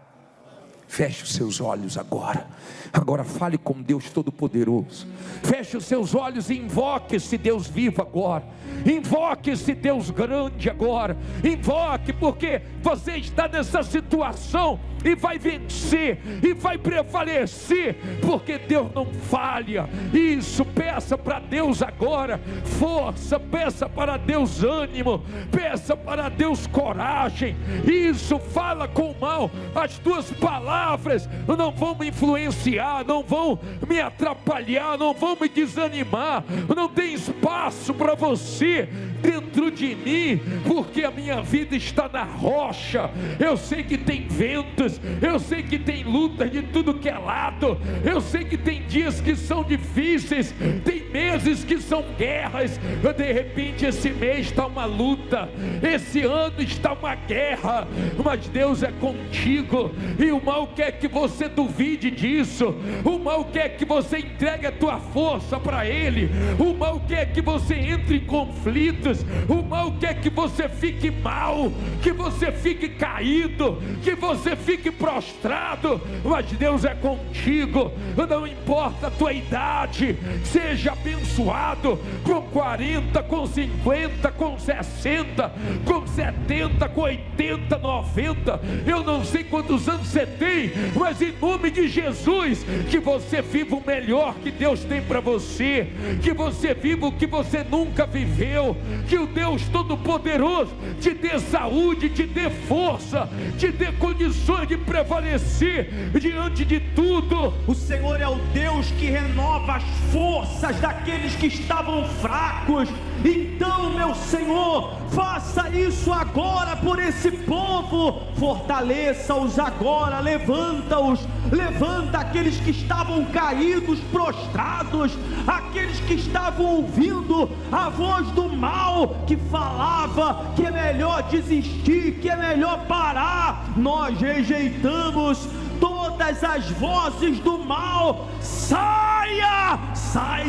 Feche os seus olhos agora. Agora fale com Deus Todo-Poderoso. Feche os seus olhos e invoque esse Deus vivo agora. Invoque esse Deus grande agora. Invoque, porque você está nessa situação e vai vencer, e vai prevalecer, porque Deus não falha. Isso, peça para Deus agora força, peça para Deus ânimo, peça para Deus coragem. Isso, fala com o mal. As tuas palavras não vão me influenciar, não vão me atrapalhar, não vão me desanimar. Não tem espaço para você
dentro de mim, porque a minha vida está na rocha. Eu sei que tem ventos, eu sei que tem lutas de tudo que é lado, eu sei que tem dias que são difíceis, tem meses que são guerras. De repente esse mês está uma luta, esse ano está uma guerra, mas Deus é contigo, e o mal quer que você duvide disso, o mal quer que você entregue a tua força para Ele, o mal quer que você entre em conflitos, o mal quer que você fique mal, que você fique caído, que você fique prostrado, mas Deus é contigo. Não importa a tua idade, seja abençoado com 40, com 50, com 60, com 70, com 80, 90, eu não sei quantos anos você tem, mas em nome de Jesus, que você viva o melhor que Deus tem para você, que você viva o que você nunca viveu, que o Deus Todo-Poderoso te dê saúde, te dê força, te dê condições de prevalecer diante de tudo.
O Senhor é o Deus que renova as forças daqueles que estavam fracos. Então, meu Senhor, faça isso agora por esse povo, fortaleça-os agora, levanta-os, levanta aqueles que estavam caídos, prostrados, aqueles que estavam ouvindo a voz do mal, que falava que é melhor desistir, que é melhor parar. Nós rejeitamos todas as vozes do mal. Sai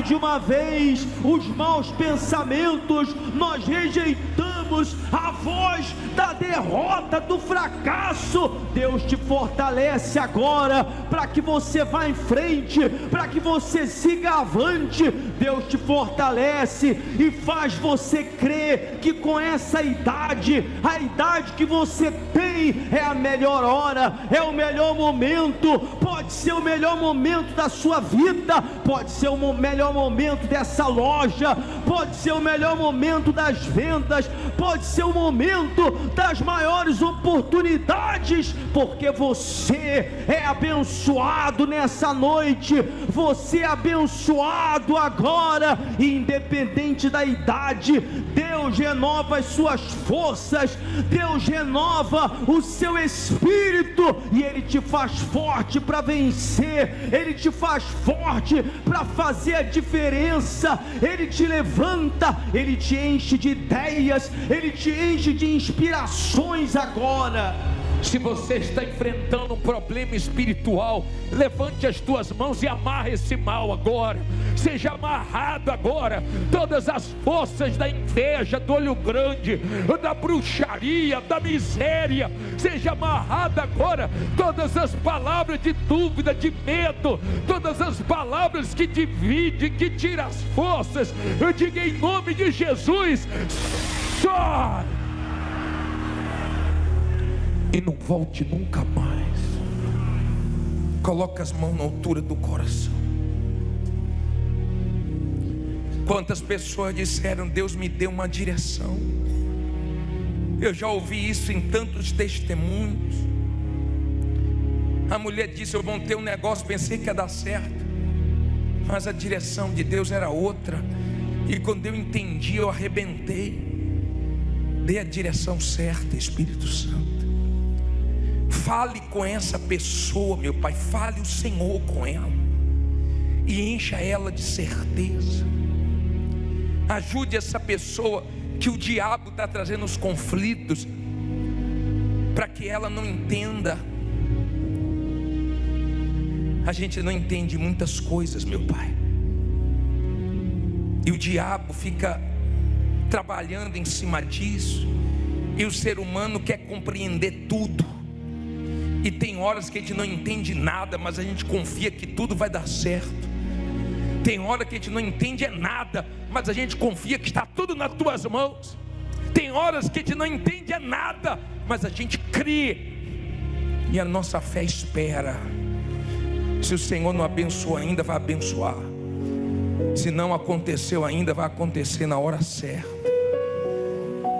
de uma vez os maus pensamentos. Nós rejeitamos a voz da derrota, do fracasso. Deus te fortalece agora para que você vá em frente, para que você siga avante. Deus te fortalece e faz você crer que com essa idade, a idade que você tem, é a melhor hora, é o melhor momento. Pode ser o melhor momento da sua vida, pode ser o melhor momento dessa loja, pode ser o melhor momento das vendas, pode ser o momento das maiores oportunidades, porque você é abençoado nessa noite, você é abençoado agora, independente da idade. Deus renova as suas forças, Deus renova o seu espírito, e Ele te faz forte para vencer, Ele te faz forte para fazer a diferença, Ele te levanta, Ele te enche de ideias, Ele te enche de inspirações agora.
Se você está enfrentando um problema espiritual, levante as tuas mãos e amarre esse mal agora. Seja amarrado agora. Todas as forças da inveja, do olho grande, da bruxaria, da miséria, seja amarrado agora. Todas as palavras de dúvida, de medo, todas as palavras que dividem, que tiram as forças, eu digo em nome de Jesus: sai! E não volte nunca mais. Coloca as mãos na altura do coração. Quantas pessoas disseram: Deus me deu uma direção. Eu já ouvi isso em tantos testemunhos. A mulher disse: eu montei um negócio, pensei que ia dar certo, mas a direção de Deus era outra, e quando eu entendi, eu arrebentei. Dê a direção certa, Espírito Santo. Fale com essa pessoa, meu Pai, fale o Senhor com ela, e encha ela de certeza. Ajude essa pessoa que o diabo está trazendo os conflitos, para que ela não entenda. A gente não entende muitas coisas, meu Pai, e o diabo fica trabalhando em cima disso, e o ser humano quer compreender tudo. E tem horas que a gente não entende nada, mas a gente confia que tudo vai dar certo. Tem hora que a gente não entende nada, mas a gente confia que está tudo nas tuas mãos. Tem horas que a gente não entende nada, mas a gente crê, e a nossa fé espera. Se o Senhor não abençoou ainda, vai abençoar. Se não aconteceu ainda, vai acontecer na hora certa,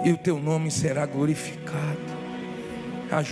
e o teu nome será glorificado. Ajude